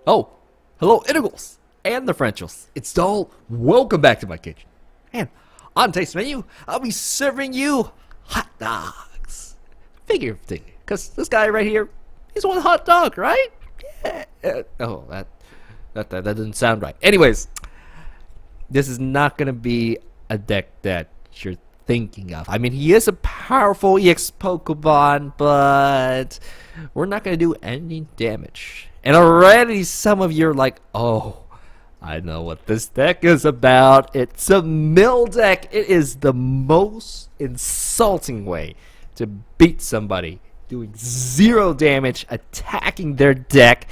Oh, hello Integrals and the Differentials. It's Doll. Welcome back to my kitchen. And on today's menu, I'll be serving you hot dogs. Figuratively, because this guy right here, he's one hot dog, right? Yeah. Oh, that didn't sound right. Anyways, this is not gonna be a deck that you're thinking of. I mean, he is a powerful EX Pokemon, but we're not gonna do any damage. And already some of you are like, oh, I know what this deck is about. It's a mill deck. It is the most insulting way to beat somebody, doing 0 damage, attacking their deck.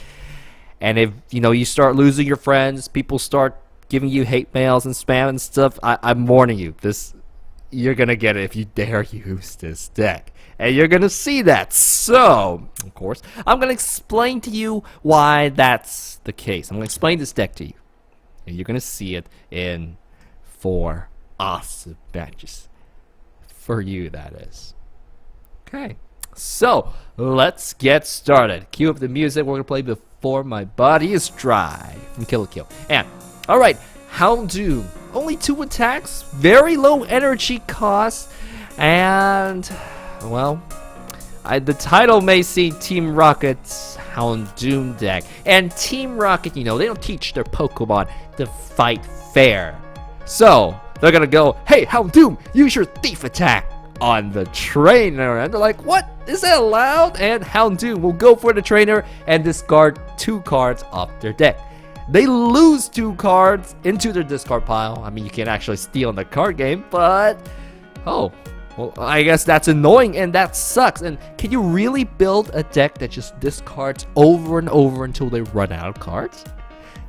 And if you start losing your friends, people start giving you hate mails and spam and stuff, I'm warning you, you're gonna get it if you dare use this deck. And you're gonna see that. So, of course, I'm gonna explain to you why that's the case. I'm gonna explain this deck to you. And you're gonna see it in 4 awesome matches. For you, that is. Okay. So, let's get started. Cue up the music we're gonna play before my body is dry from Kill la Kill. And, alright, Houndoom. Only 2 attacks, very low energy cost, and, well, the title may see Team Rocket's Houndoom deck. And Team Rocket, they don't teach their Pokemon to fight fair. So, they're gonna go, hey, Houndoom, use your Thief attack on the trainer. And they're like, what? Is that allowed? And Houndoom will go for the trainer and discard 2 cards off their deck. They lose 2 cards into their discard pile. I mean, you can't actually steal in the card game, but oh, well, I guess that's annoying and that sucks. And can you really build a deck that just discards over and over until they run out of cards?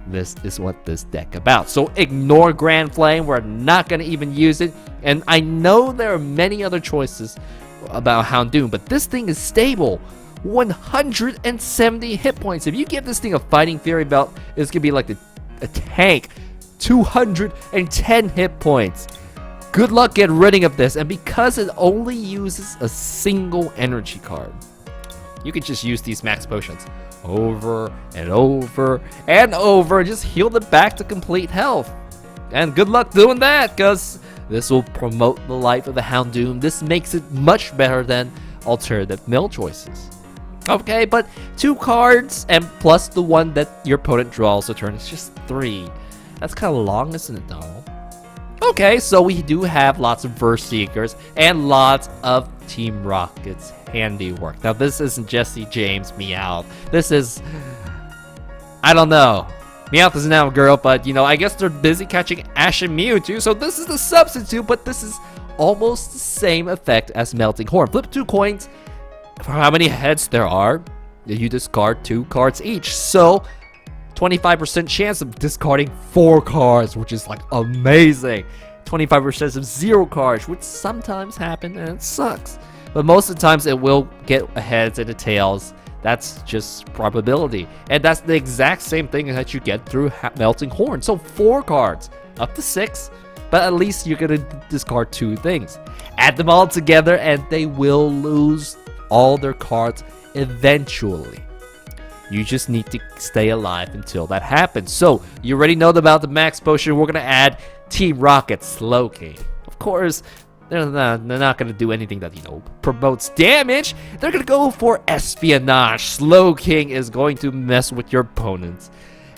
This is what this deck about. So ignore Grand Flame. We're not going to even use it. And I know there are many other choices about Houndoom, but this thing is stable. 170 hit points. If you give this thing a Fighting Fury belt, it's gonna be like a tank. 210 hit points. Good luck getting rid of this. And because it only uses a single energy card, you can just use these max potions over and over and over. Just heal them back to complete health. And good luck doing that, because this will promote the life of the Houndoom. This makes it much better than alternative mill choices. Okay, but 2 cards and plus the one that your opponent draws a turn. It's just 3. That's kind of long, isn't it, Donald? Okay, so we do have lots of Verse Seekers and lots of Team Rocket's handiwork. Now, this isn't Jesse James Meowth. This is, I don't know. Meowth is now a girl, but I guess they're busy catching Ash and Mewtwo, so this is the substitute, but this is almost the same effect as Melting Horn. Flip 2 coins. For how many heads there are, you discard 2 cards each. So, 25% chance of discarding 4 cards, which is like amazing. 25% of 0 cards, which sometimes happen and it sucks. But most of the times it will get a heads and a tails. That's just probability. And that's the exact same thing that you get through Melting Horn. So 4 cards, up to 6. But at least you're going to discard 2 things. Add them all together and they will lose all their cards eventually. You just need to stay alive until that happens. So you already know about the max potion. We're gonna add Team Rocket Slowking. Of course, they're not gonna do anything that promotes damage. They're gonna go for Espionage. Slowking is going to mess with your opponent's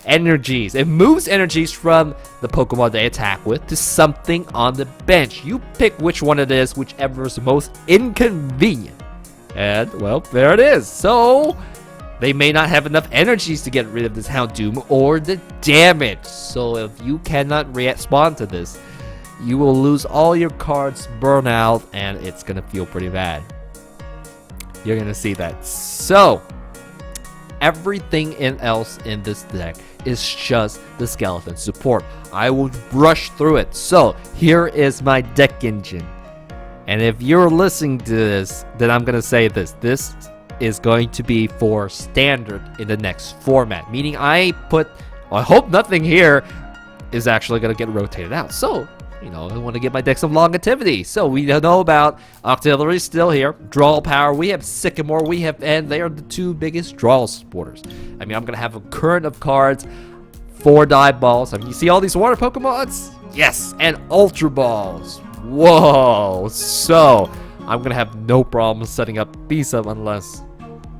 energies. It moves energies from the Pokemon they attack with to something on the bench. You pick which one it is, whichever is most inconvenient. And, well, there it is. So, they may not have enough energies to get rid of this Houndoom or the damage. So, if you cannot respond to this, you will lose all your cards, burn out, and it's going to feel pretty bad. You're going to see that. So, everything else in this deck is just the skeleton support. I will rush through it. So, here is my deck engine. And if you're listening to this, then I'm going to say this. This is going to be for standard in the next format. Meaning I hope nothing here is actually going to get rotated out. So, you know, I want to get my deck some longevity. So we know about Auxiliary still here, Draw Power, we have Sycamore, and they are the two biggest draw supporters. I mean, I'm going to have a current of cards, 4 Dive Balls. I mean, you see all these water Pokemons? Yes, and Ultra Balls. Whoa, so I'm going to have no problem setting up these up unless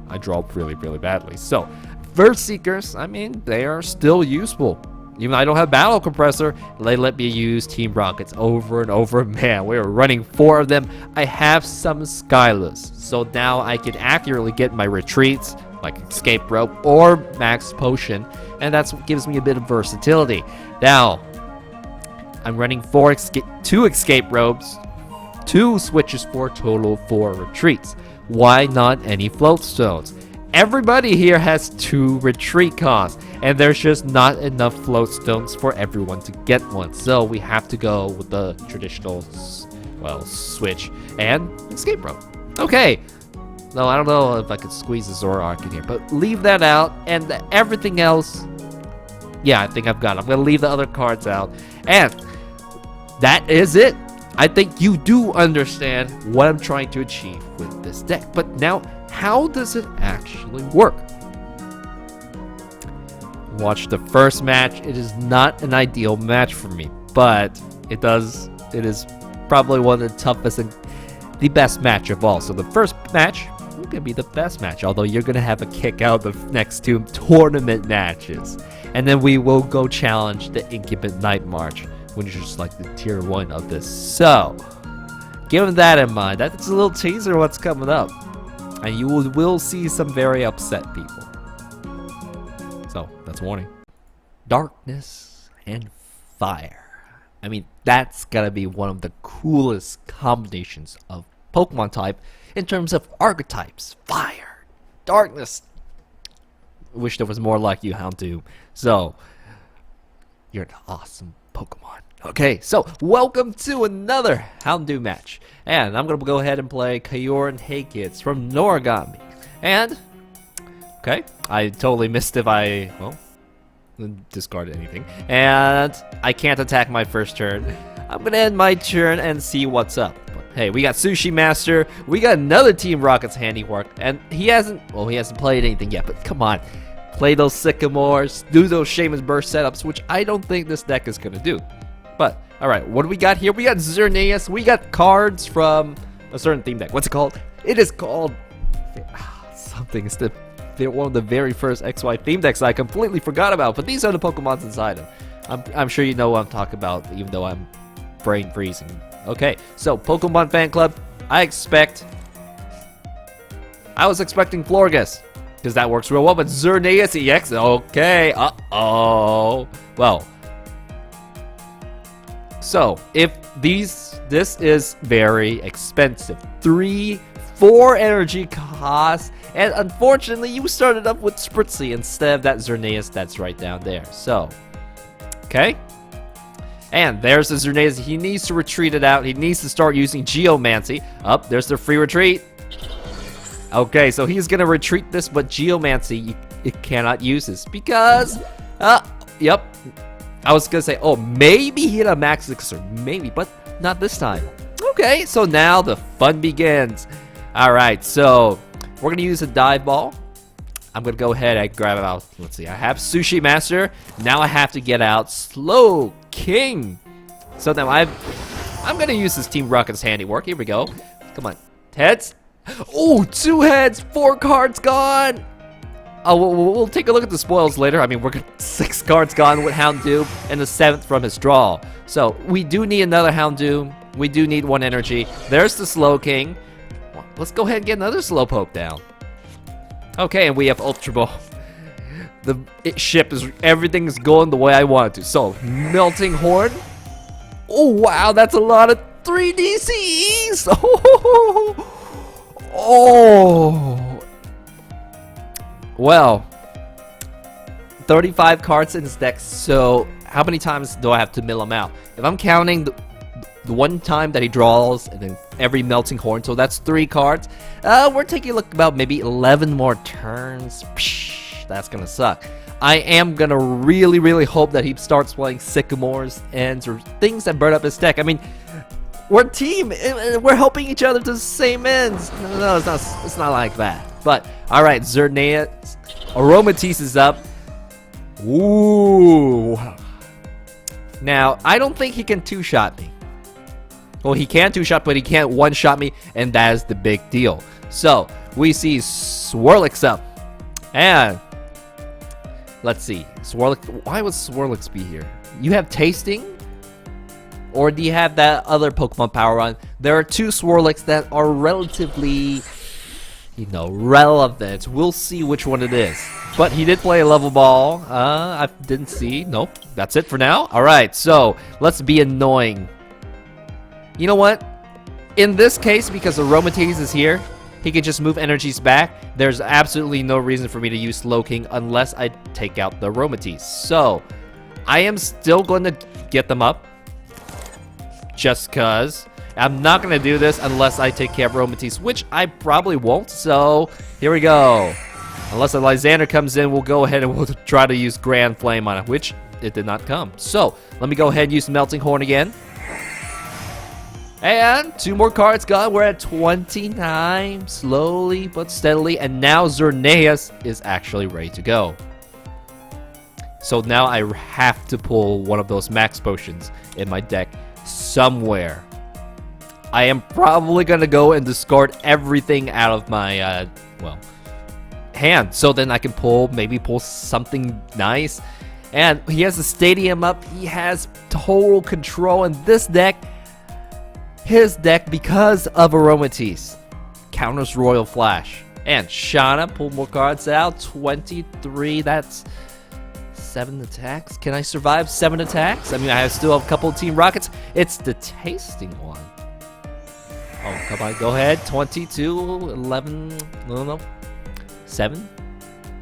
I draw really, really badly. So, Verse Seekers, I mean, they are still useful. Even though I don't have Battle Compressor, they let me use Team Rockets over and over. Man, we are running 4 of them. I have some Skyless, so now I can accurately get my retreats, like Escape Rope or Max Potion, and that's what gives me a bit of versatility. Now, I'm running 2 Escape Ropes, 2 switches for a total of 4 retreats. Why not any Float Stones? Everybody here has 2 retreat costs, and there's just not enough Float Stones for everyone to get one. So we have to go with the traditional, well, switch and Escape Rope. Okay. No, I don't know if I could squeeze the Zoroark in here, but leave that out, and everything else, yeah, I think I've got it. I'm going to leave the other cards out, and that is it. I think you do understand what I'm trying to achieve with this deck. But now, how does it actually work? Watch the first match. It is not an ideal match for me, but it is probably one of the toughest and the best match of all. So the first match is going to be the best match, although you're going to have a kick out the next 2 tournament matches. And then we will go challenge the Incubate Night March, which is like the tier 1 of this. So, given that in mind, that's a little teaser of what's coming up. And you will see some very upset people. So, that's a warning. Darkness and Fire. I mean, that's gotta be one of the coolest combinations of Pokemon type in terms of archetypes. Fire, darkness. I wish there was more like you, Houndoom. So, you're an awesome Pokemon. Okay, so welcome to another Houndoom match. And I'm going to go ahead and play Kyurem Hakits from Noragami. And, okay, I totally missed if I, well, discarded anything. And I can't attack my first turn. I'm going to end my turn and see what's up. But, hey, we got Sushi Master. We got another Team Rocket's handiwork. And he hasn't played anything yet, but come on. Play those Sycamores, do those Shaman's Burst setups, which I don't think this deck is going to do. But, alright, what do we got here? We got Xerneas, we got cards from a certain theme deck. What's it called? It is called something. It's one of the very first XY theme decks I completely forgot about, but these are the Pokemons inside them. I'm sure you know what I'm talking about, even though I'm brain freezing. Okay, so Pokemon Fan Club, I was expecting Florges, because that works real well, but Xerneas Ex, okay, well, so if this is very expensive, 4 energy costs, and unfortunately you started up with Spritzee instead of that Xerneas that's right down there. So, okay, and there's the Xerneas. He needs to retreat it out. He needs to start using Geomancy. There's the free retreat. Okay, so he's gonna retreat this, but Geomancy, it cannot use this because, yep. I was gonna say, oh, maybe he hit a Max Elixir, maybe, but not this time. Okay, so now the fun begins. Alright, so we're gonna use a Dive Ball. I'm gonna go ahead and grab it out. Let's see, I have Sushi Master. Now I have to get out Slow King. So now I'm gonna use this Team Rocket's handiwork. Here we go. Come on, heads. Oh, 2 heads, 4 cards gone. Oh, we'll take a look at the spoils later. I mean, we're 6 cards gone with Houndoom and the 7th from his draw. So we do need another Houndoom. We do need 1 energy. There's the Slow King. Let's go ahead and get another Slowpoke down. Okay, and we have Ultra Ball. The ship is, everything is going the way I want it to. So, Melting Horn. Oh, wow, that's a lot of 3 DCs. Oh. Well, 35 cards in this deck, so how many times do I have to mill him out? If I'm counting the one time that he draws, and then every Melting Horn, so that's 3 cards. We're taking a look about maybe 11 more turns. Psh, Flash. That's gonna suck. I am gonna really hope that he starts playing Sycamore's ends or things that burn up his deck. I mean, we're a team. We're helping each other to the same ends. No, it's not like that. But all right, Xerneas Aromatisse is up. Ooh. Now I don't think he can two-shot me. Well, he can two-shot, but he can't one-shot me, and that is the big deal. So we see Swirlix up, and let's see, Swirlix. Why would Swirlix be here? You have tasting, or do you have that other Pokemon power on? There are two Swirlix that are relatively, relevant. We'll see which one it is. But he did play a level ball. I didn't see. Nope. That's it for now. All right. So let's be annoying. You know what? In this case, because Aromatisse is here, he can just move energies back. There's absolutely no reason for me to use Slowking unless I take out the Aromatisse. So I am still going to get them up. Just because. I'm not going to do this unless I take care of Aromatisse, which I probably won't. So here we go. Unless a Lysander comes in, we'll go ahead and we'll try to use Grand Flame on it, which it did not come. So let me go ahead and use Melting Horn again. And 2 more cards gone. We're at 29, slowly but steadily. And now Xerneas is actually ready to go. So now I have to pull one of those max potions in my deck somewhere. I am probably going to go and discard everything out of my, hand. So then I can maybe pull something nice. And he has the stadium up. He has total control in this deck. His deck, because of Aromatisse, counters Royal Flash. And Shauna, pull more cards out. 23, that's 7 attacks. Can I survive 7 attacks? I mean, I still have a couple of Team Rockets. It's the tasting one. Oh, come on, go ahead. 22, 11, no. 7?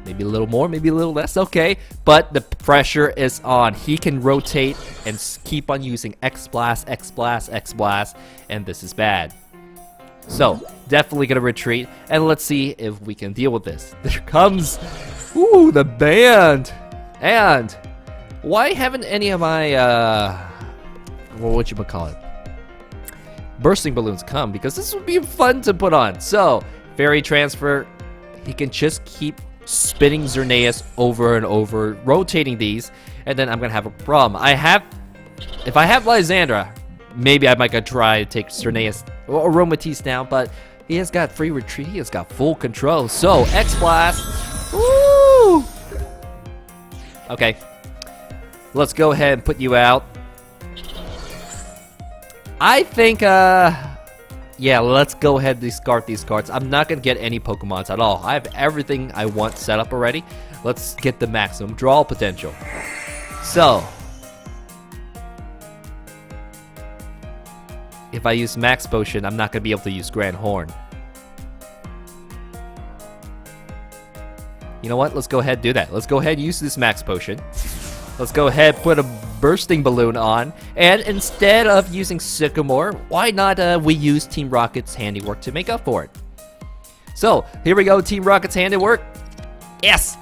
Maybe a little more, maybe a little less. Okay, but the pressure is on. He can rotate and keep on using X-Blast, X-Blast, X-Blast, and this is bad. So, definitely going to retreat, and let's see if we can deal with this. There comes, the band. And why haven't any of my, whatchamacallit, bursting balloons come? Because this would be fun to put on. So, Fairy Transfer, he can just keep spinning Xerneas over and over, rotating these, and then I'm gonna have a problem. If I have Lysandra, maybe I might gonna try to take Xerneas or Aromatisse down, but he has got free retreat, he has got full control. So X-Blast, woo! Okay, let's go ahead and put you out. I think, yeah, let's go ahead and discard these cards. I'm not going to get any Pokemons at all. I have everything I want set up already. Let's get the maximum draw potential. So, if I use Max Potion, I'm not going to be able to use Grand Horn. You know what? Let's go ahead and do that. Let's go ahead and use this Max Potion. Let's go ahead and put a bursting balloon on, and instead of using Sycamore, why not we use Team Rocket's handiwork to make up for it? So here we go, Team Rocket's handiwork. Yes.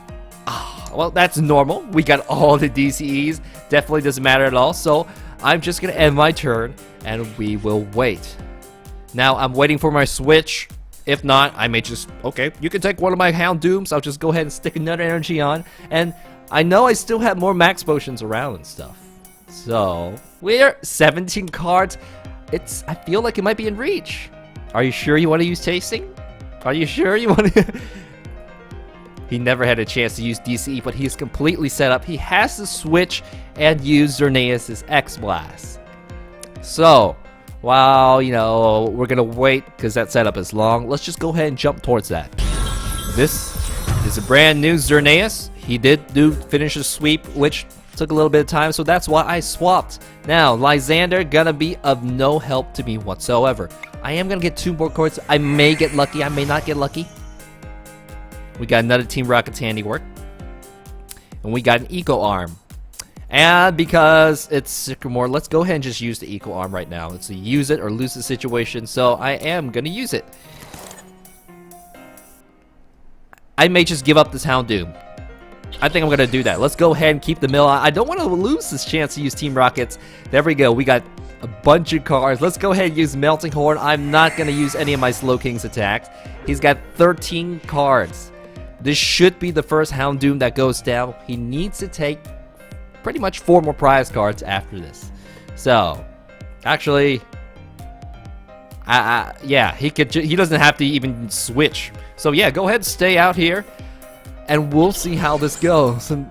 Well, that's normal. We got all the DCEs. Definitely doesn't matter at all. So I'm just gonna end my turn, and we will wait. Now I'm waiting for my switch. If not, I may just, okay, you can take one of my Houndooms. I'll just go ahead and stick another energy on, and I know I still have more max potions around and stuff. So, we're 17 cards. I feel like it might be in reach. Are you sure you want to use tasting? Are you sure you want to? He never had a chance to use DCE, but he's completely set up. He has to switch and use Xerneas' X-Blast. So, while, we're going to wait because that setup is long, let's just go ahead and jump towards that. This is a brand new Xerneas. He did finish the sweep, which took a little bit of time, so that's why I swapped. Now, Lysander gonna be of no help to me whatsoever. I am gonna get 2 more cards. I may get lucky, I may not get lucky. We got another Team Rocket's handiwork. And we got an Eco Arm. And because it's Sycamore, let's go ahead and just use the Eco Arm right now. It's a use it or lose the situation, so I am gonna use it. I may just give up this Houndoom. I think I'm gonna do that. Let's go ahead and keep the mill on. I don't want to lose this chance to use Team Rockets. There we go. We got a bunch of cards. Let's go ahead and use Melting Horn. I'm not gonna use any of my Slow King's attacks. He's got 13 cards. This should be the first Houndoom that goes down. He needs to take pretty much 4 more prize cards after this. So, actually, yeah, he doesn't have to even switch. So yeah, go ahead and stay out here, and we'll see how this goes. And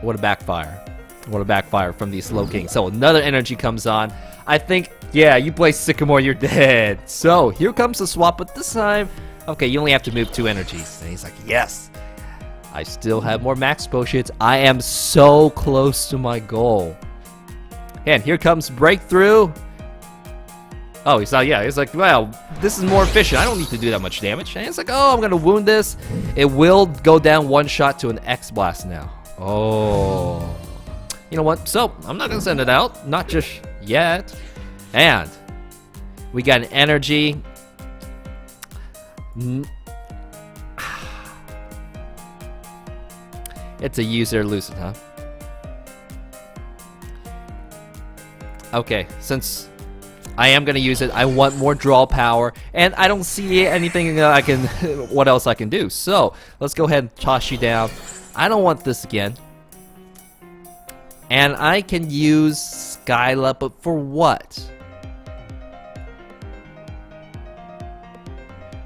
what a backfire. What a backfire from the Slow King. So another energy comes on. I think, yeah, you play Sycamore, you're dead. So here comes the swap, but this time, okay, you only have to move 2 energies. And he's like, yes, I still have more max potions. I am so close to my goal. And here comes Breakthrough. Oh, he's not, yeah, he's like, well, this is more efficient. I don't need to do that much damage. And he's like, oh, I'm gonna wound this. It will go down 1 shot to an X blast now. Oh. You know what? So, I'm not gonna send it out. Not just yet. And we got an energy. It's a user lose it, huh? Okay, since I am gonna use it, I want more draw power, and I don't see anything I can, what else I can do. So let's go ahead and toss you down. I don't want this again, and I can use Skyla, but for what?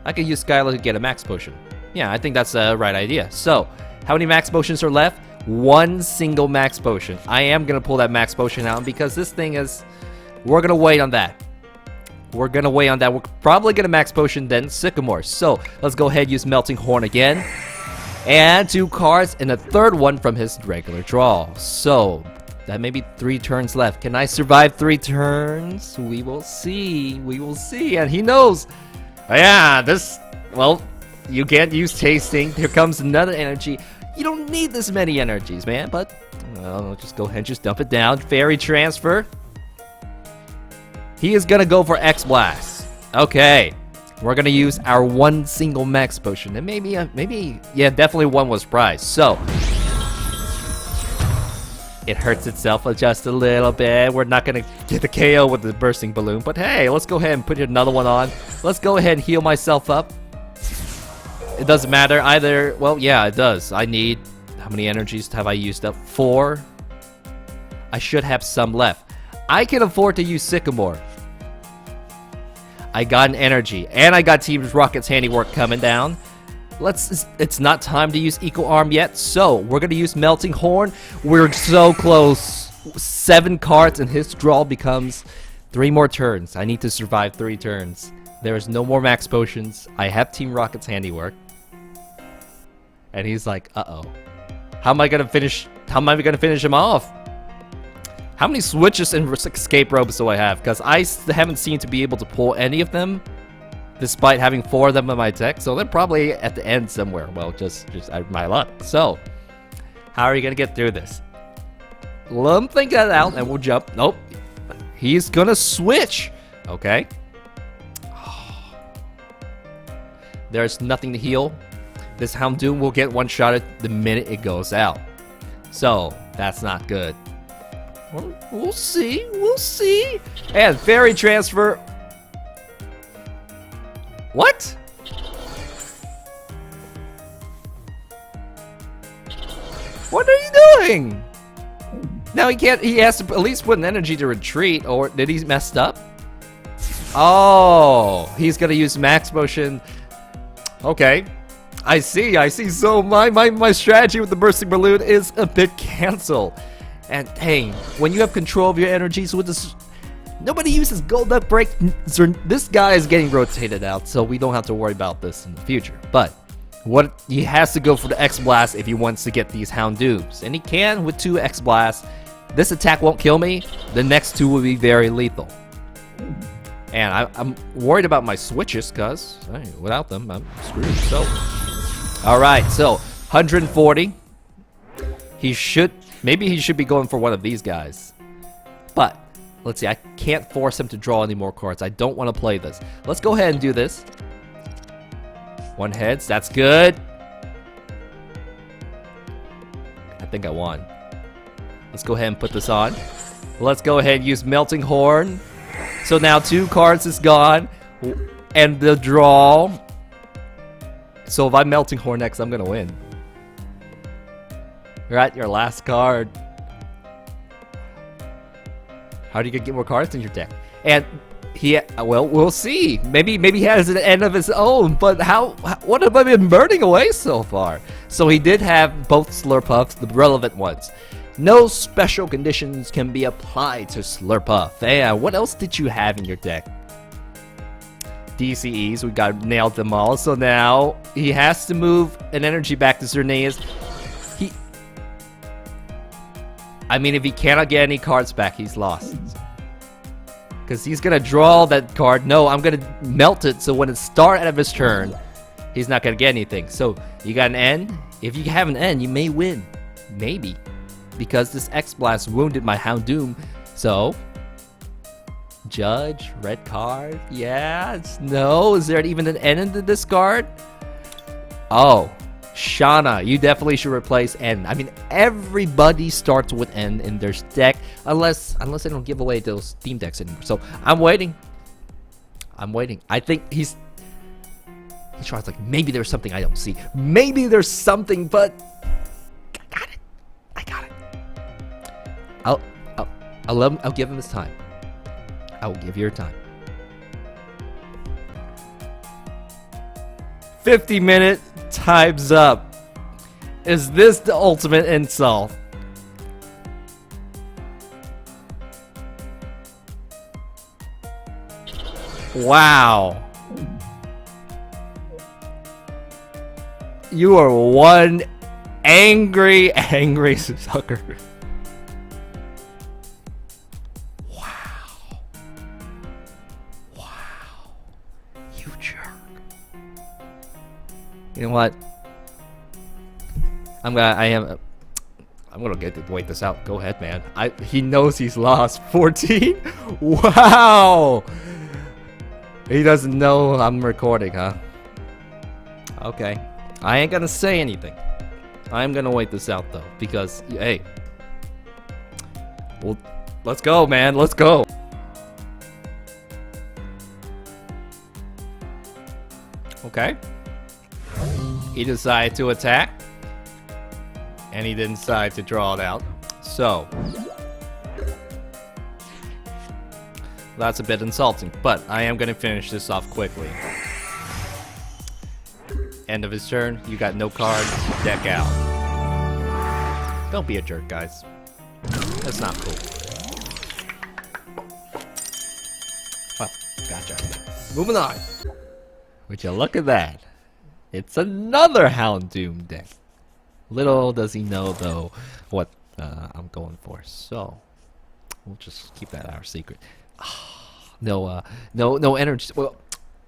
I can use Skyla to get a max potion. Yeah, I think that's the right idea. So how many max potions are left? 1 single max potion. I am gonna pull that max potion out because this thing is, we're gonna wait on that. We're gonna wait on that. We're probably gonna max potion then Sycamore. So let's go ahead and use Melting Horn again. And 2 cards and a 3rd one from his regular draw. So that may be 3 turns left. Can I survive 3 turns? We will see. We will see. And he knows. Yeah, this, well, you can't use tasting. Here comes another energy. You don't need this many energies, man, but well, just go ahead and just dump it down. Fairy Transfer. He is gonna go for X Blast. Okay, we're gonna use our 1 single max potion, and maybe, yeah, definitely 1 was prized. So it hurts itself just a little bit. We're not gonna get the KO with the bursting balloon, but hey, let's go ahead and put another one on. Let's go ahead and heal myself up. It doesn't matter either. Well, yeah, it does. I need, how many energies have I used up? 4. I should have some left. I can afford to use Sycamore. I got an energy, and I got Team Rocket's handiwork coming down. It's not time to use Eco Arm yet, so we're gonna use Melting Horn. We're so close. 7 cards, and his draw becomes 3 more turns. I need to survive 3 turns. There is no more max potions. I have Team Rocket's handiwork. And he's like, uh-oh. How am I gonna finish him off? How many switches and escape ropes do I have? Because I haven't seemed to be able to pull any of them, despite having 4 of them in my deck. So they're probably at the end somewhere. Well, just my luck. So, how are you gonna get through this? Let him think that out, and we'll jump. Nope. He's gonna switch. Okay. There's nothing to heal. This Houndoom will get 1-shotted the minute it goes out. So, that's not good. We'll see. We'll see. And Fairy Transfer. What? What are you doing? Now he can't, he has to at least put an energy to retreat, or did he messed up? Oh, he's gonna use max motion. Okay, I see. So my strategy with the bursting balloon is a bit canceled. And hey, when you have control of your energies with this, nobody uses Gold Up Break. This guy is getting rotated out, so we don't have to worry about this in the future. But what he has to go for the X Blast if he wants to get these Houndooms, and he can with 2 X Blasts. This attack won't kill me. The next 2 will be very lethal. And I'm worried about my switches, because without them, I'm screwed. So, alright, so 140. Maybe he should be going for one of these guys. But, let's see, I can't force him to draw any more cards. I don't want to play this. Let's go ahead and do this. 1 heads, that's good. think I won. Let's go ahead and put this on. Let's go ahead and use Melting Horn. So now 2 cards is gone. And the draw. So if I'm Melting Horn next, I'm gonna win. You're at your last card. How do you get more cards in your deck? And well, we'll see. Maybe he has an end of his own, but what have I been burning away so far? So he did have both Slurpuffs, the relevant ones. No special conditions can be applied to Slurpuff. And what else did you have in your deck? DCEs, we nailed them all. So now he has to move an energy back to Xerneas. I mean, if he cannot get any cards back, he's lost. Because he's going to draw that card. No, I'm going to melt it, so when it starts out of his turn, he's not going to get anything. So, you got an N. If you have an N, you may win. Maybe. Because this X-Blast wounded my Houndoom. So, Judge, red card. Yeah, no. Is there even an N in the discard? Oh. Shauna, you definitely should replace N. I mean, everybody starts with N in their deck, unless they don't give away those theme decks anymore. So I'm waiting. I think he tries like maybe there's something I don't see. Maybe there's something, but I got it. I'll give him his time. I will give your time. 50-minute time's up. Is this the ultimate insult? Wow. You are one angry sucker. Wow. You jerk. You know what? I'm gonna wait this out. Go ahead, man. He knows he's lost. 14? Wow! He doesn't know I'm recording, huh? Okay. I ain't gonna say anything. I'm gonna wait this out though, because hey. Well, let's go, man. Let's go. Okay. He decided to attack. And he didn't decide to draw it out. So that's a bit insulting, but I am gonna finish this off quickly. End of his turn, you got no cards, deck out. Don't be a jerk, guys. That's not cool. Well, gotcha. Moving on. Would you look at that? It's another Houndoom deck. Little does he know, though, what I'm going for. So we'll just keep that our secret. No energy. Well,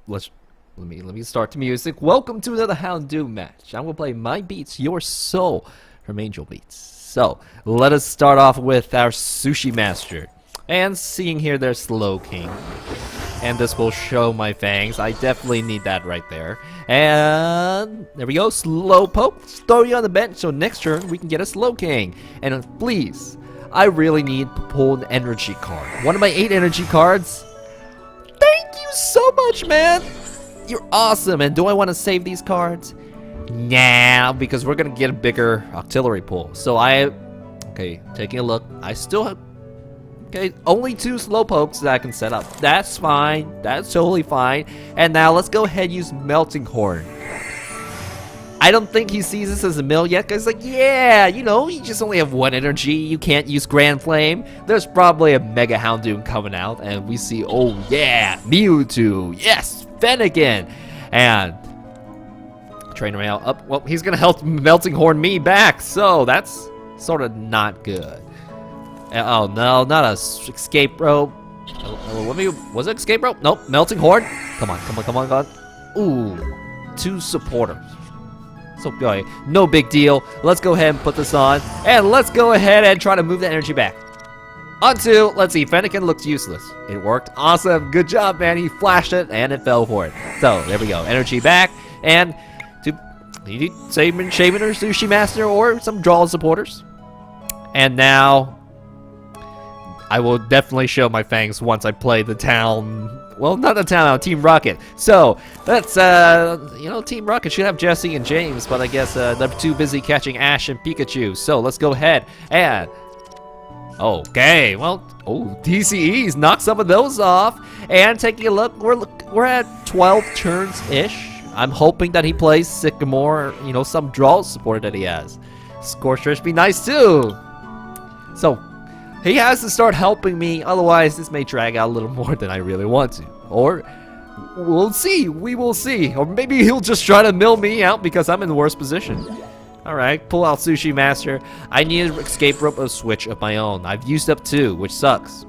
let me start the music. Welcome to another Houndoom match. I'm gonna play my beats, your soul, from Angel Beats. So let us start off with our Sushi Master. And seeing here, there's Slow King. And this will show my fangs. I definitely need that right there. And there we go. Slow Poke. Throw you on the bench so next turn we can get a Slow King. And please, I really need to pull an energy card. One of my 8 energy cards. Thank you so much, man. You're awesome. And do I want to save these cards? Nah, because we're going to get a bigger artillery pool. So okay, taking a look. I still have... Okay, only 2 Slowpokes that I can set up. That's fine. That's totally fine. And now let's go ahead and use Melting Horn. I don't think he sees this as a mill yet, because like, yeah, you know, you just only have 1 energy. You can't use Grand Flame. There's probably a Mega Houndoom coming out, and we see, oh yeah, Mewtwo. Yes, Fennekin. And Trainer Mail up. Well, he's going to help Melting Horn me back, so that's sort of not good. Oh no, not a escape rope. Was it escape rope? Nope, Melting Horn. Come on. Ooh, 2 supporters. So, okay, no big deal. Let's go ahead and put this on. And let's go ahead and try to move the energy back. Onto, let's see, Fennekin looks useless. It worked. Awesome. Good job, man. He flashed it and it fell for it. So, there we go. Energy back. And you need Shaman or Sushi Master or some draw supporters. And now I will definitely show my fangs once I play the town. Well, not the town, Team Rocket. So that's Team Rocket should have Jesse and James, but I guess they're too busy catching Ash and Pikachu. So let's go ahead and okay, well, DCEs knock some of those off. And taking a look, we're at 12 turns ish. I'm hoping that he plays Sycamore, some draw support that he has. Scorcher should be nice too. So he has to start helping me, otherwise this may drag out a little more than I really want to. Or we'll see, we will see. Or maybe he'll just try to mill me out because I'm in the worst position. Alright, pull out Sushi Master. I need an escape rope or switch of my own. I've used up 2, which sucks.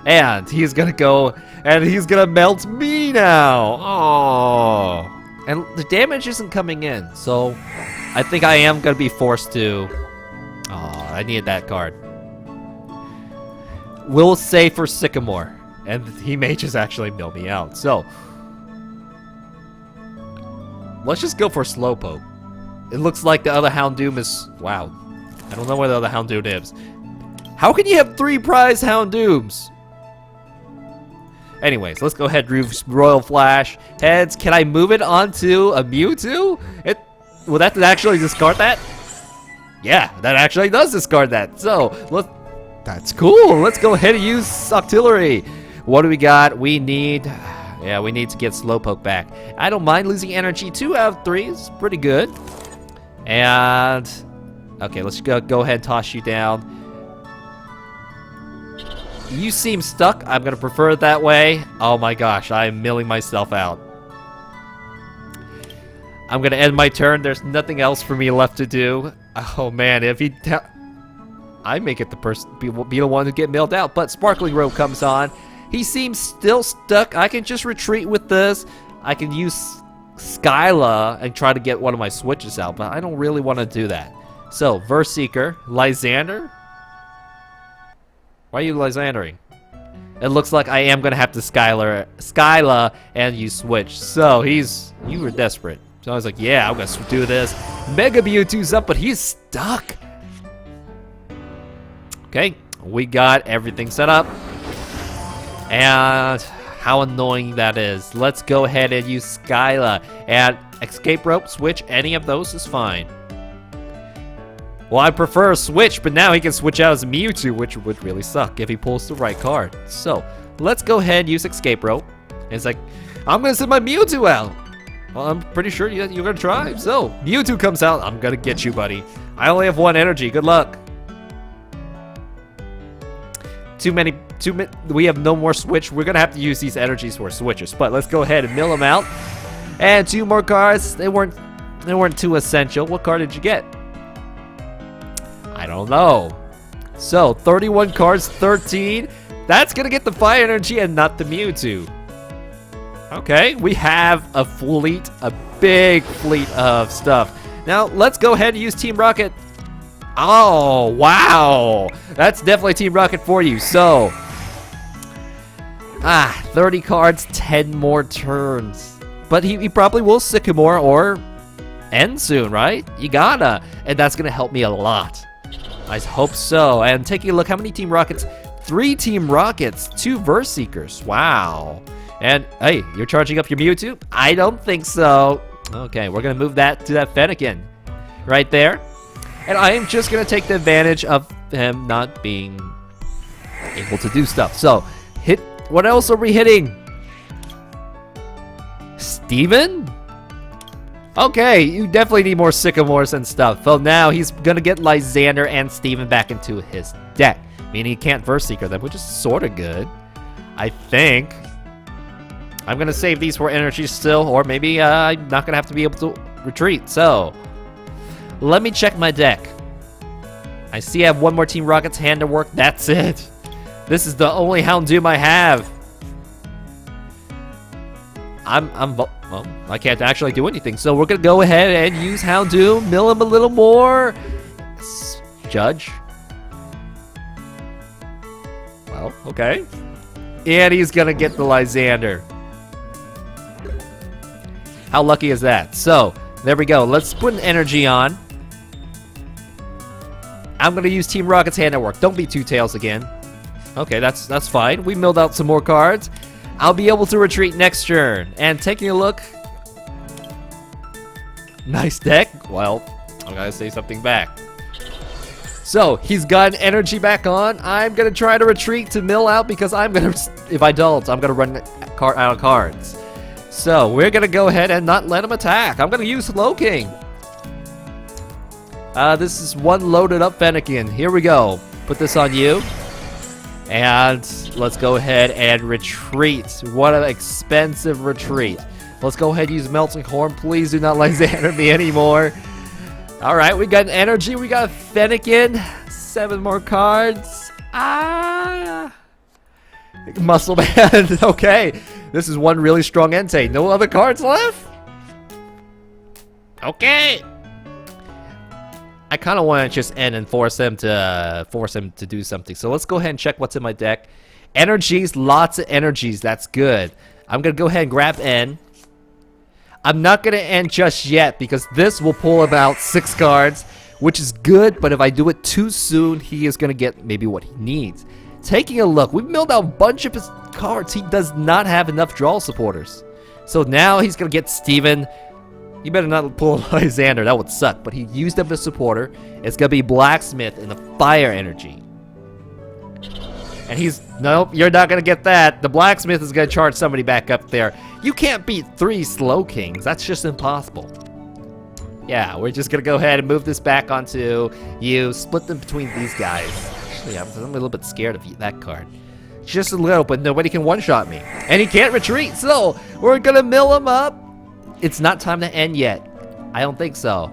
And he's gonna go, and he's gonna melt me now. Oh, and the damage isn't coming in, so I think I am gonna be forced to. Oh, I needed that card. We'll say for Sycamore, and he may just actually mill me out. So let's just go for Slowpoke. It looks like the other Houndoom is wow. I don't know where the other Houndoom is. How can you have 3 prize Houndooms? Anyways, let's go ahead, Royal Flash. Heads, can I move it onto a Mewtwo? Will that actually discard that? Yeah, that actually does discard that. So, that's cool. Let's go ahead and use Artillery. What do we got? We need to get Slowpoke back. I don't mind losing energy. 2 out of 3 is pretty good. And, okay, let's go ahead and toss you down. You seem stuck. I'm gonna prefer it that way. Oh my gosh, I'm milling myself out. I'm gonna end my turn. There's nothing else for me left to do. Oh man, if he, I make it the person be the one to get milled out. But Sparkling Rope comes on. He seems still stuck. I can just retreat with this. I can use Skyla and try to get one of my switches out, but I don't really want to do that. So Verse Seeker, Lysander. Why are you Lysandering? It looks like I am gonna have to Skyla and you switch. So you were desperate. So I was like, yeah, I'm gonna do this. Mega Mewtwo's up, but he's stuck. Okay, we got everything set up. And how annoying that is. Let's go ahead and use Skyla. And Escape Rope, switch, any of those is fine. Well, I prefer a switch, but now he can switch out as Mewtwo, which would really suck if he pulls the right card. So, let's go ahead and use Escape Rope. And it's like, I'm gonna send my Mewtwo out. Well, I'm pretty sure you're gonna try. So, Mewtwo comes out. I'm gonna get you, buddy. I only have 1 energy. Good luck. We have no more switch. We're gonna have to use these energies for switches. But let's go ahead and mill them out. And 2 more cards. They weren't too essential. What card did you get? I don't know. So 31 cards, 13. That's gonna get the fire energy and not the Mewtwo. Okay, we have a big fleet of stuff. Now let's go ahead and use Team Rocket. Oh wow, that's definitely Team Rocket for you. So 30 cards, 10 more turns. But he probably will Sycamore or end soon, right? You gotta, and that's gonna help me a lot. I hope so. And taking a look, how many Team Rockets? 3 Team Rockets, 2 Verse Seekers. Wow. And hey, you're charging up your Mewtwo? I don't think so. Okay, we're gonna move that to that Fennekin right there. And I am just gonna take the advantage of him not being able to do stuff. So, what else are we hitting? Steven? Okay, you definitely need more Sycamores and stuff. So now he's gonna get Lysander and Steven back into his deck. Meaning he can't Verse Seeker them, which is sorta good. I think. I'm gonna save these for energy still, or maybe I'm not gonna have to be able to retreat. So, let me check my deck. I see I have 1 more Team Rocket's hand to work. That's it. This is the only Houndoom I have. Well, I can't actually do anything, so we're gonna go ahead and use Houndoom, mill him a little more. Judge. Well, okay. And he's gonna get the Lysander. How lucky is that? So, there we go. Let's put an energy on. I'm gonna use Team Rocket's hand network. Don't be 2 tails again. Okay, that's fine. We milled out some more cards. I'll be able to retreat next turn. And taking a look. Nice deck. Well, I gotta say something back. So, he's gotten energy back on. I'm gonna try to retreat to mill out because I'm gonna, if I don't, I'm gonna run out of cards. So, we're gonna go ahead and not let him attack. I'm gonna use Slowking. This is one loaded up Fennekin. Here we go. Put this on you. And let's go ahead and retreat. What an expensive retreat. Let's go ahead and use Melting Horn. Please do not let Xander me anymore. Alright, we got an energy. We got a Fennekin. 7 more cards. Muscle Band. Okay. This is one really strong Entei. No other cards left? Okay. I kind of want to just end and force him to do something. So let's go ahead and check what's in my deck. Energies, lots of energies. That's good. I'm going to go ahead and grab N. I'm not going to end just yet because this will pull about 6 cards, which is good, but if I do it too soon, he is going to get maybe what he needs. Taking a look, we've milled out a bunch of his cards. He does not have enough draw supporters. So now he's going to get Steven. You better not pull Lysander, that would suck, but he used up his supporter. It's going to be Blacksmith in the fire energy. And he's, nope, you're not going to get that. The Blacksmith is going to charge somebody back up there. You can't beat 3 Slow Kings. That's just impossible. Yeah, we're just going to go ahead and move this back onto you. Split them between these guys. Actually, I'm a little bit scared of that card. Just a little, but nobody can one-shot me. And he can't retreat, so we're going to mill him up. It's not time to end yet. I don't think so.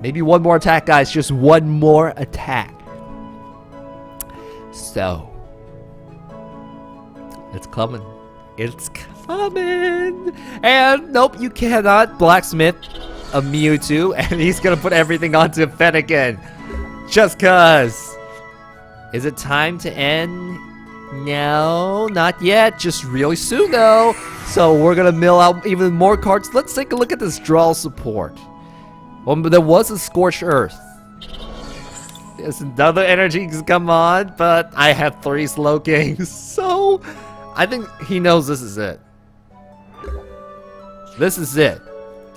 Maybe one more attack, guys. Just one more attack. So. It's coming. It's coming. And nope, you cannot Blacksmith a Mewtwo. And he's going to put everything onto Fennekin. Just cuz. Is it time to end? No, not yet. Just really soon, though. So we're going to mill out even more cards. Let's take a look at this draw support. Well, there was a Scorched Earth. There's another energy to come on, but I have 3 Slow Kings. So I think he knows this is it. This is it.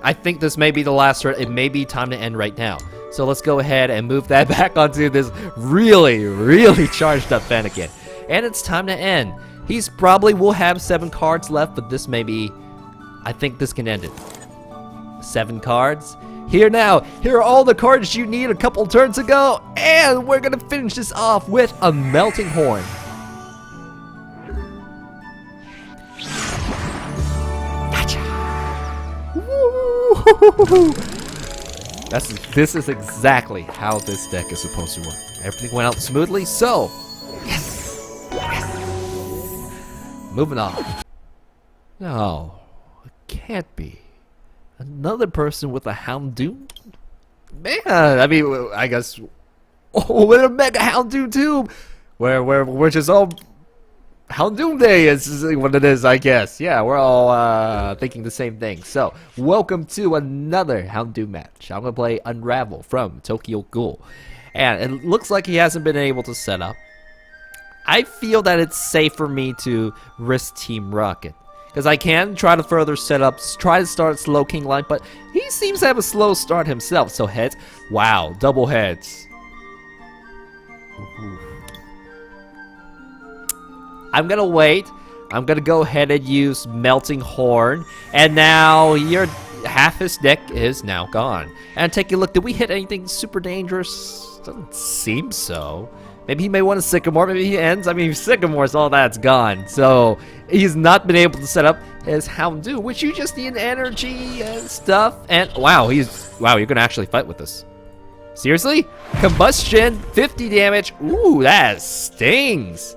I think this may be the last turn. It may be time to end right now. So let's go ahead and move that back onto this really, really charged up Fennekin. And it's time to end. He's probably will have 7 cards left, but this may be, I think this can end it. 7 cards. Here now, here are all the cards you need a couple turns ago, and we're gonna finish this off with a Melting Horn. Gotcha. Woo! This is exactly how this deck is supposed to work. Everything went out smoothly, so yes. Moving on. No, it can't be. Another person with a Houndoom? Man, I mean, I guess. Oh, with a Mega Houndoom too! We're just all. Houndoom Day is what it is, I guess. Yeah, we're all thinking the same thing. So, welcome to another Houndoom match. I'm gonna play Unravel from Tokyo Ghoul. And it looks like he hasn't been able to set up. I feel that it's safe for me to risk Team Rocket. Because I can try to further set up, try to start Slow King line, but he seems to have a slow start himself. So heads, wow, double heads. Ooh. I'm gonna wait. I'm gonna go ahead and use Melting Horn. And now your half his deck is now gone. And take a look, did we hit anything super dangerous? Doesn't seem so. Maybe he may want a Sycamore, maybe he ends. I mean, Sycamore's all that's gone. So, he's not been able to set up his Houndoom, which you just need energy and stuff. And, wow, you're gonna actually fight with this. Seriously? Combustion, 50 damage. Ooh, that stings.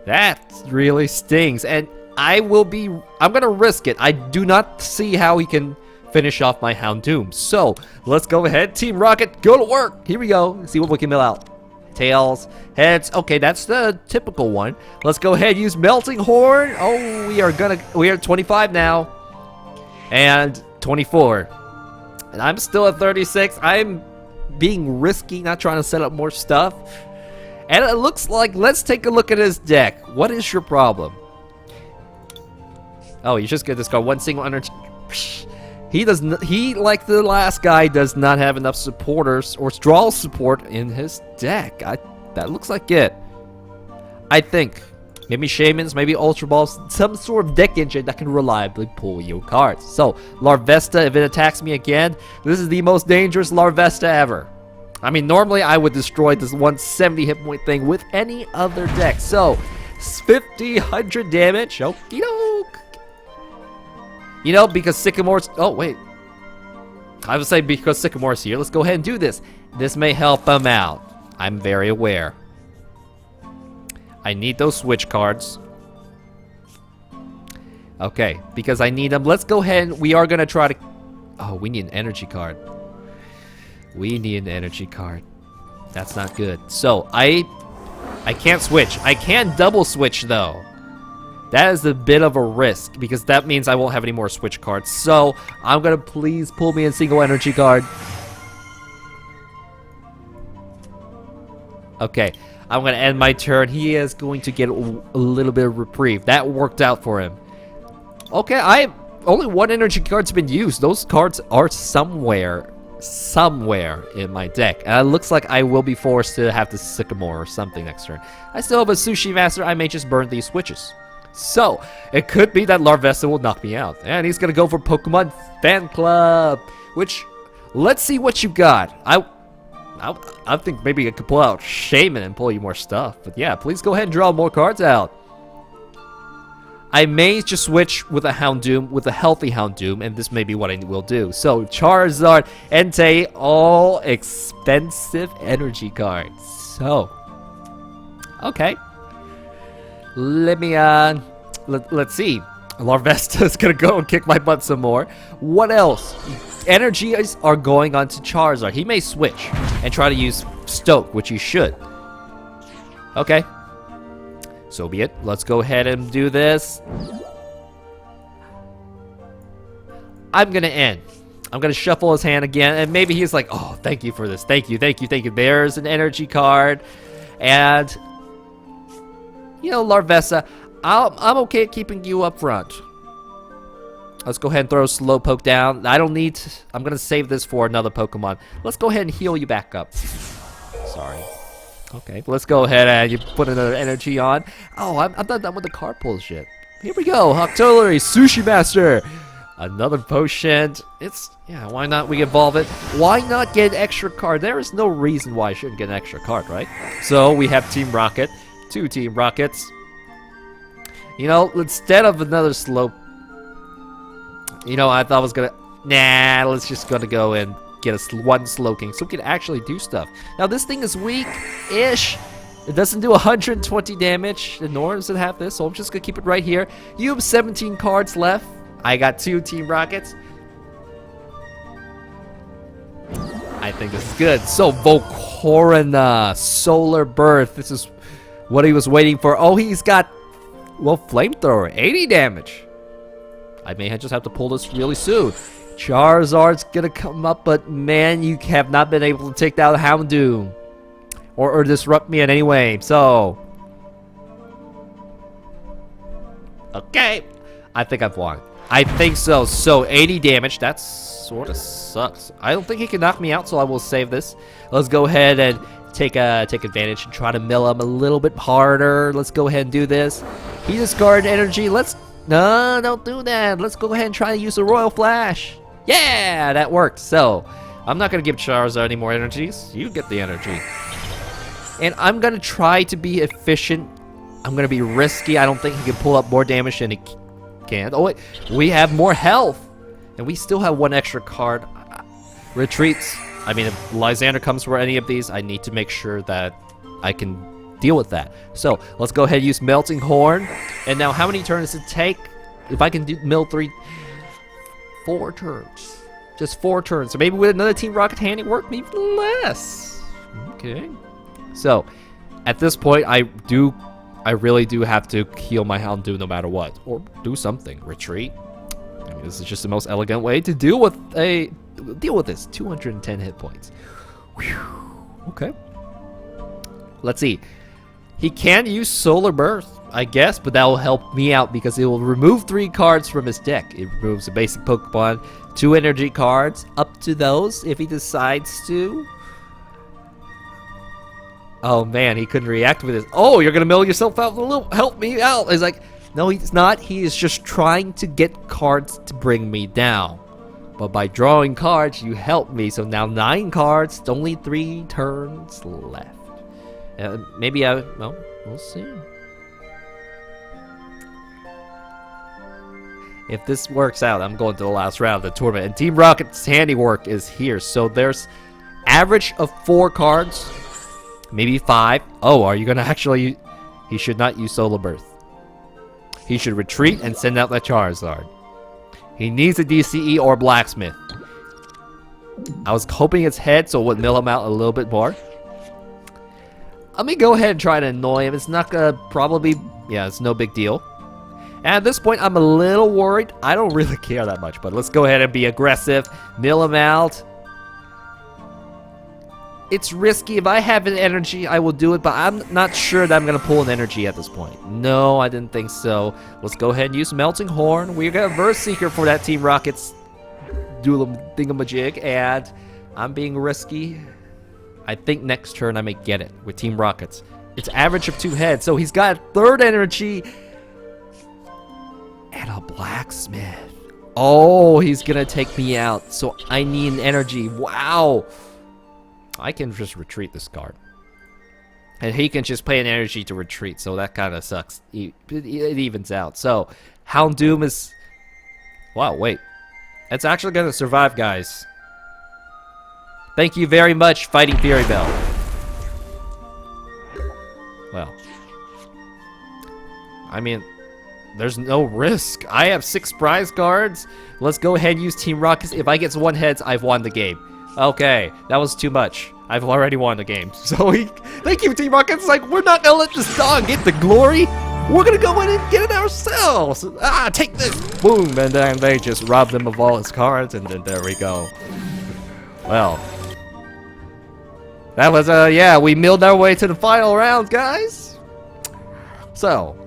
That really stings. And I'm gonna risk it. I do not see how he can finish off my Houndoom. So, let's go ahead. Team Rocket, go to work. Here we go. See what we can mill out. Tails, heads. Okay, that's the typical one. Let's go ahead, use Melting Horn. Oh, we are 25 now. And 24. And I'm still at 36. I'm being risky, not trying to set up more stuff. And it looks like, let's take a look at his deck. What is your problem? Oh, you just get this card, one single energy. He does not, he, like the last guy, does not have enough supporters or draw support in his deck. That looks like it. I think. Maybe Shamans, maybe Ultra Balls, some sort of deck engine that can reliably pull you cards. So, Larvesta, if it attacks me again, this is the most dangerous Larvesta ever. I mean, normally I would destroy this 170 hit point thing with any other deck. So, 50, 100 damage. Okie doke. You know, because Sycamore's... Oh, wait. I would say because Sycamore's here, let's go ahead and do this. This may help him out. I'm very aware. I need those switch cards. Okay, because I need them. Let's go ahead and we are going to try to... Oh, we need an energy card. We need an energy card. That's not good. So, I can't switch. I can double switch, though. That is a bit of a risk, because that means I won't have any more switch cards. So, I'm going to please pull me a single energy card. Okay, I'm going to end my turn. He is going to get a little bit of reprieve. That worked out for him. Okay, only one energy card's been used. Those cards are somewhere in my deck. And it looks like I will be forced to have the Sycamore or something next turn. I still have a Sushi Master. I may just burn these switches. So, it could be that Larvesta will knock me out. And he's going to go for Pokemon Fan Club. Which, let's see what you got. I think maybe I could pull out Shaman and pull you more stuff. But yeah, please go ahead and draw more cards out. I may just switch with a Houndoom, with a healthy Houndoom, and this may be what I will do. So, Charizard, Entei, all expensive energy cards. So, okay. Let me, let's see. Larvesta's gonna go and kick my butt some more. What else? Energies are going on to Charizard. He may switch and try to use Stoke, which he should. Okay. So be it. Let's go ahead and do this. I'm gonna end. I'm gonna shuffle his hand again, and maybe he's like, oh, thank you for this. Thank you, thank you, thank you. There's an energy card. And, you know, Larvesta, I'm okay at keeping you up front. Let's go ahead and throw a Slowpoke down. I'm gonna save this for another Pokemon. Let's go ahead and heal you back up. Sorry. Okay, let's go ahead and you put another energy on. Oh, I'm not done with the card pulls yet. Here we go, Octillery, Sushi Master. Another potion. Yeah, why not we evolve it? Why not get an extra card? There is no reason why I shouldn't get an extra card, right? So we have Team Rocket, 2 Team Rockets. You know, instead of another slow... You know, I thought I was gonna... Nah, let's just gonna go and get one Slowking so we can actually do stuff. Now, this thing is weak-ish. It doesn't do 120 damage. Nor does it have this, so I'm just gonna keep it right here. You have 17 cards left. I got 2 Team Rockets. I think this is good. So, Volcarona, Solar Birth. This is what he was waiting for. Oh, he's got, well, Flamethrower, 80 damage. I may just have to pull this really soon. Charizard's gonna come up, but man, you have not been able to take down Houndoom. Or disrupt me in any way, so... Okay. I think I've won. I think so. So, 80 damage. That sort of sucks. I don't think he can knock me out, so I will save this. Let's go ahead and take advantage and try to mill him a little bit harder. Let's go ahead and do this. He discarded energy. No, don't do that. Let's go ahead and try to use the Royal Flash. Yeah, that worked. So, I'm not going to give Charizard any more energies. You get the energy. And I'm going to try to be efficient. I'm going to be risky. I don't think he can pull up more damage than he can. Oh, wait. We have more health. And we still have 1 extra card. Retreats. I mean, if Lysander comes for any of these, I need to make sure that I can deal with that. So, let's go ahead and use Melting Horn. And now, how many turns does it take? If I can mill 4 turns. Just 4 turns. So maybe with another Team Rocket hand, it worked even less. Okay. So, at this point, I really do have to heal my Houndoom no matter what. Or do something. Retreat. I mean, this is just the most elegant way to deal with this. 210 hit points. Whew. Okay. Let's see. He can use Solar Burst, I guess, but that will help me out because it will remove 3 cards from his deck. It removes a basic Pokemon, 2 energy cards, up to those if he decides to. Oh man, he couldn't react with this. Oh, you're gonna mill yourself out. Help me out. He's like, no, he's not. He is just trying to get cards to bring me down. But by drawing cards, you help me. So now 9 cards, only 3 turns left. Maybe well, we'll see. If this works out, I'm going to the last round of the tournament. And Team Rocket's handiwork is here. So there's average of 4 cards. Maybe 5. Oh, are you going to actually... He should not use Solar Burst. He should retreat and send out that Charizard. He needs a DCE or Blacksmith. I was hoping it's head so it would mill him out a little bit more. Let me go ahead and try to annoy him. It's not gonna probably... Yeah, it's no big deal. And at this point, I'm a little worried. I don't really care that much, but let's go ahead and be aggressive. Mill him out. It's risky. If I have an energy, I will do it, but I'm not sure that I'm going to pull an energy at this point. No, I didn't think so. Let's go ahead and use Melting Horn. We're going to Verse Seeker for that Team Rocket's thingamajig, and I'm being risky. I think next turn I may get it with Team Rockets. It's average of 2 heads, so he's got a 3rd energy and a Blacksmith. Oh, he's going to take me out, so I need an energy. Wow. I can just retreat this card. And he can just pay an energy to retreat, so that kind of sucks. It evens out. So, Houndoom is... Wow, wait. It's actually going to survive, guys. Thank you very much, Fighting Fury Bell. Well. I mean, there's no risk. I have 6 prize cards. Let's go ahead and use Team Rockets. If I get 1 heads, I've won the game. Okay, that was too much. I've already won the game. So thank you, Team Rocket. It's like, we're not gonna let this dog get the glory. We're gonna go in and get it ourselves. Ah, take this. Boom. And then they just robbed him of all his cards, and then there we go. Well. That was, yeah, we milled our way to the final round, guys. So,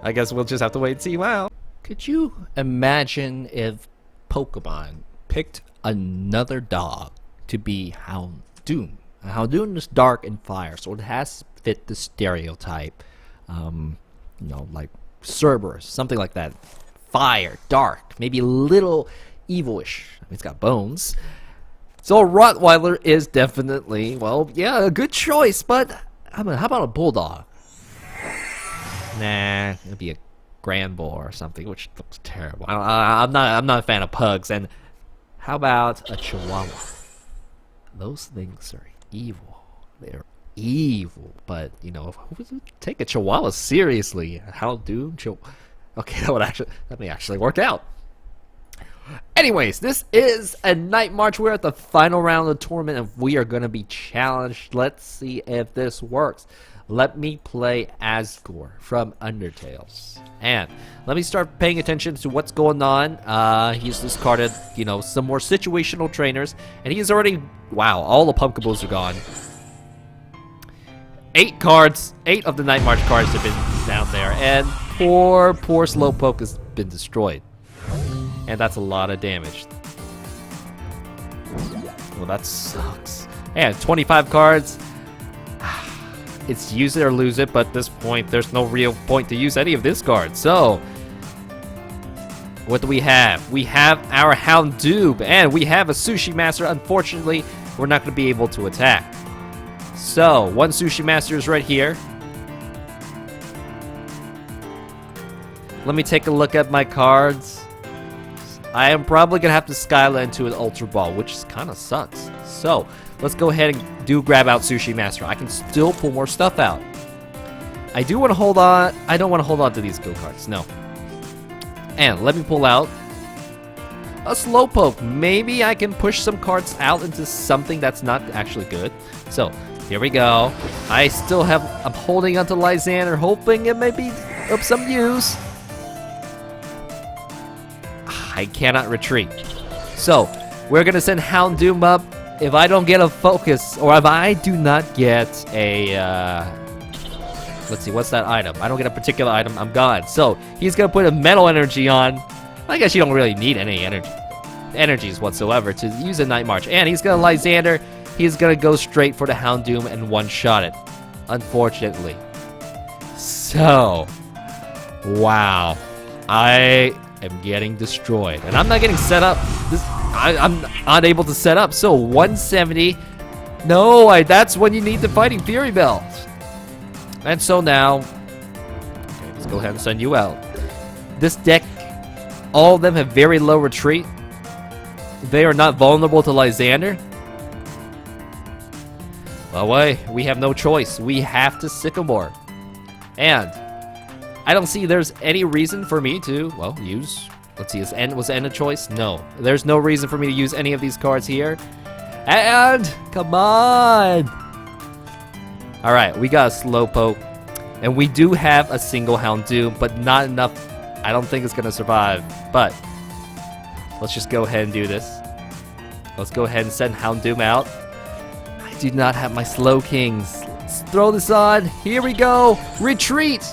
I guess we'll just have to wait and see. Wow. Could you imagine if Pokemon picked another dog to be Houndoom? Houndoom is dark and fire, so it has to fit the stereotype. You know, like Cerberus, something like that. Fire, dark, maybe a little evilish. It's got bones. So a Rottweiler is definitely, well, yeah, a good choice, but how about a Bulldog? Nah, it'd be a Grand Bull or something, which looks terrible. I'm not a fan of pugs. And how about a Chihuahua? Those things are evil. They're evil, but you know, who would take a Chihuahua seriously? Houndoom, okay, that may actually work out. Anyways, this is a Night March. We're at the final round of the tournament, and we are going to be challenged. Let's see if this works. Let me play Asgore from Undertales. And let me start paying attention to what's going on. He's discarded, you know, some more situational trainers. And he's already... Wow, all the Pumpkables are gone. 8 cards. 8 of the Night March cards have been down there. And poor Slowpoke has been destroyed. And that's a lot of damage. Well, that sucks. And 25 cards. It's use it or lose it, but at this point, there's no real point to use any of this card. So, what do we have? We have our Houndoom, and we have a Sushi Master. Unfortunately, we're not going to be able to attack. So, 1 Sushi Master is right here. Let me take a look at my cards. I am probably going to have to Skyla into an Ultra Ball, which kind of sucks. So, let's go ahead and grab out Sushi Master. I can still pull more stuff out. I do want to hold on. I don't want to hold on to these go cards. No. And let me pull out a Slowpoke. Maybe I can push some cards out into something that's not actually good. So, here we go. I'm holding onto Lysander, hoping it may be of some use. I cannot retreat. So, we're going to send Houndoom up. if I don't get a focus, or if I do not get a, let's see, what's that item? I don't get a particular item, I'm gone. So, he's gonna put a metal energy on. I guess you don't really need any energies whatsoever to use a Night March. And he's gonna Lysander. He's gonna go straight for the Houndoom and one-shot it. Unfortunately. So, wow. I am getting destroyed. And I'm not getting set up. I'm unable to set up. So, 170. No, that's when you need the Fighting Fury Belt. And so now, okay, let's go ahead and send you out. This deck, all of them have very low retreat. They are not vulnerable to Lysander. Well, we have no choice. We have to Sycamore. And I don't see there's any reason for me to, well, use... Let's see, was N a choice? No. There's no reason for me to use any of these cards here. And, come on! Alright, we got a Slowpoke. And we do have a single Houndoom, but not enough. I don't think it's going to survive. But, let's just go ahead and do this. Let's go ahead and send Houndoom out. I do not have my Slow Kings. Let's throw this on. Here we go. Retreat!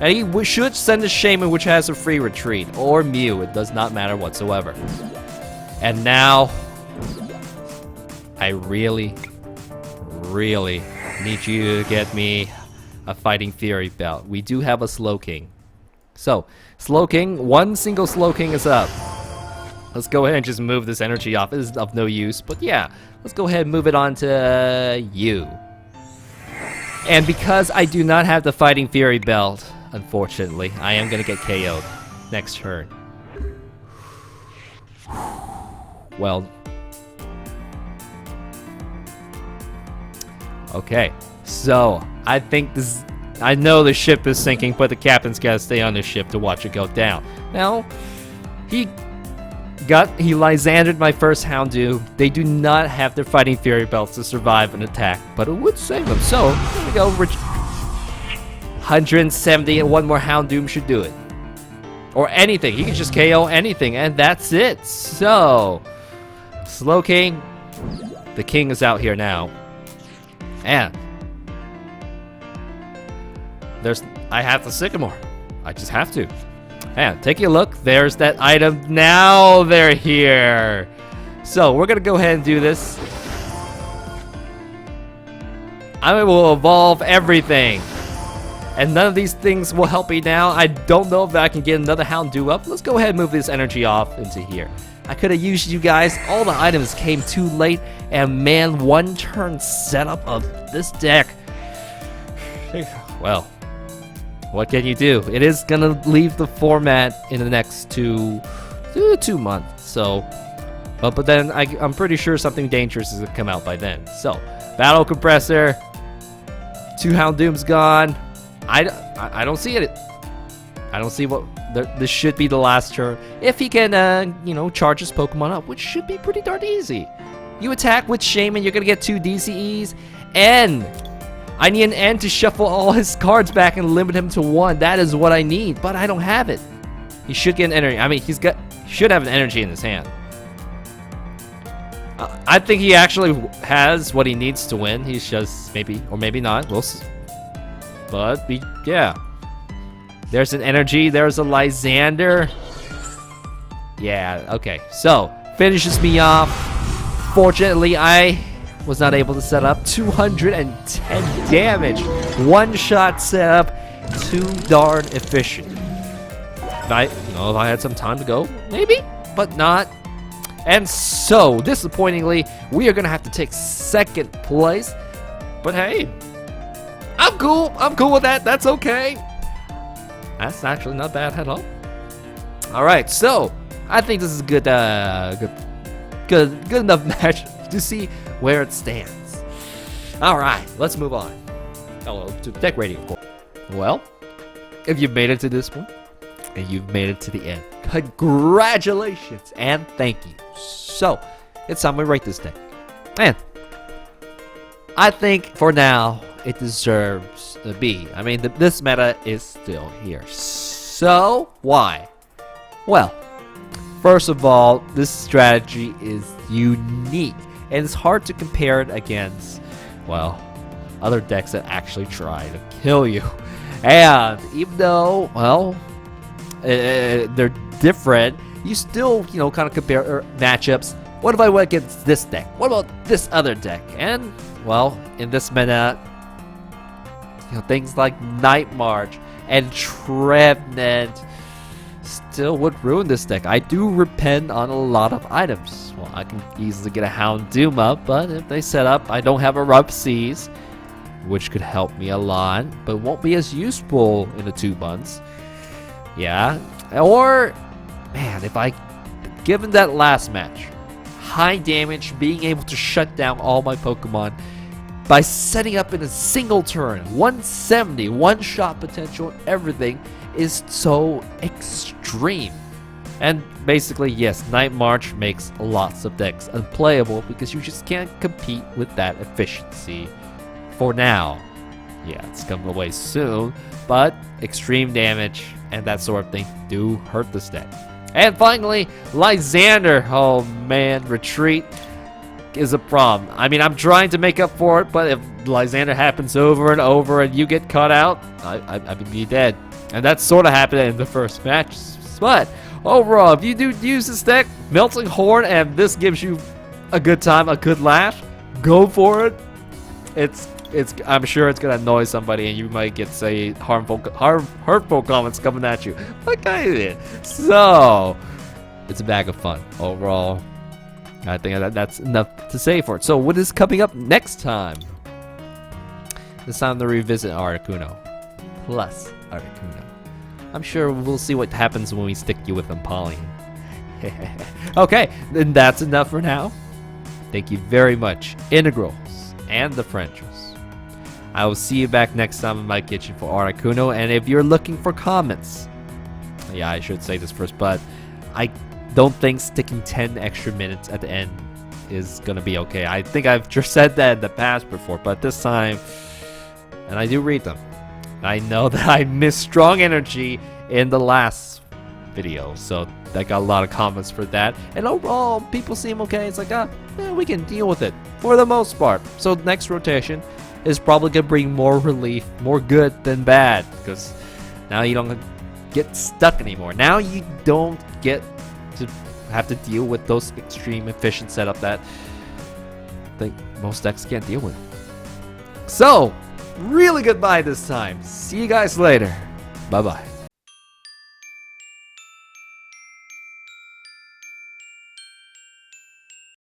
And he should send a Shaman, which has a free retreat. Or Mew. It does not matter whatsoever. And now, I really need you to get me a Fighting Fury Belt. We do have a Slow King. So, Slow King, one single Slow King is up. Let's go ahead and just move this energy off. It is of no use, but yeah. Let's go ahead and move it on to you. And because I do not have the Fighting Fury Belt, unfortunately, I am going to get KO'd next turn. Well. Okay, so I think this... I know the ship is sinking, but the captain's got to stay on the ship to watch it go down. Now, he Lysandered my first Houndoom. They do not have their Fighting Fury Belts to survive an attack, but it would save them. So, here we go. 170 and one more Houndoom should do it. Or anything. He can just KO anything, and that's it. So, Slow King. The king is out here now. And I have the Sycamore. I just have to. And taking a look, there's that item. Now they're here. So we're gonna go ahead and do this. I will evolve everything. And none of these things will help me now. I don't know if I can get another Houndoom up. Let's go ahead and move this energy off into here. I could have used you guys. All the items came too late. And man, one turn setup of this deck. Well, what can you do? It is gonna leave the format in the next two months. So, but then I'm pretty sure something dangerous is gonna come out by then. So, Battle Compressor, 2 Houndooms gone. I don't see it. I don't see what. This should be the last turn. If he can, you know, charge his Pokemon up, which should be pretty darn easy. You attack with Shaman, you're gonna get 2 DCEs, and I need an N to shuffle all his cards back and limit him to 1. That is what I need, but I don't have it. He should get an energy. I mean, he should have an energy in his hand. I think he actually has what he needs to win. He's just maybe, or maybe not. We'll see. But yeah. There's an energy. There's a Lysander. Yeah, okay. So, finishes me off. Fortunately, I was not able to set up 210 damage. One-shot setup. Too darn efficient. If I had some time to go, maybe, but not. And so, disappointingly, we are going to have to take second place. But hey, I'm cool. I'm cool with that. That's okay. That's actually not bad at all. All right, so I think this is a good enough match to see where it stands. All right, let's move on. Oh, to deck rating, of course. Well, if you've made it to this point and you've made it to the end, congratulations and thank you. So, it's time we rate this deck. And I think for now it deserves a B. I mean, this meta is still here. So, why? Well, first of all, this strategy is unique. and it's hard to compare it against, well, other decks that actually try to kill you. And even though, well, they're different, you still, kind of compare matchups. What if I went against this deck? What about this other deck? And, well, in this meta, things like Night March and Trevenant still would ruin this deck. I do depend on a lot of items. Well, I can easily get a Houndoom up, but if they set up, I don't have a Rough Seas, which could help me a lot, but won't be as useful in the 2 months. Yeah, or, man, if I, given that last match, high damage, being able to shut down all my Pokemon by setting up in a single turn, 170, one-shot potential, everything is so extreme. And basically, yes, Night March makes lots of decks unplayable because you just can't compete with that efficiency. For now. Yeah, it's coming away soon, but extreme damage and that sort of thing do hurt this deck. And finally, Lysander. Oh man, retreat is a problem. I mean, I'm trying to make up for it, but if Lysander happens over and over and you get caught out, I would be dead. And that sort of happened in the first match. But overall, if you do use this deck, Melting Horn, and this gives you a good time, a good laugh, go for it. I'm sure it's gonna annoy somebody, and you might get, say, hurtful comments coming at you, like I did. So it's a bag of fun overall. I think that's enough to say for it. So what is coming up next time? It's time to revisit Articuno plus Articuno. I'm sure we'll see what happens when we stick you with Empoleon. Okay, then that's enough for now. Thank you very much, Integrals and Differentials. I will see you back next time in my kitchen for Articuno, and if you're looking for comments, yeah, I should say this first, but I don't think sticking 10 extra minutes at the end is gonna be okay. I think I've just said that in the past before, but this time, and I do read them, I know that I missed strong energy in the last video, so I got a lot of comments for that, and overall people seem okay. It's like, we can deal with it for the most part. So next rotation is probably gonna bring more relief, more good than bad, because now you don't get stuck anymore. Now you don't get to have to deal with those extreme efficient setup that I think most decks can't deal with. So really goodbye this time. See you guys later. Bye bye.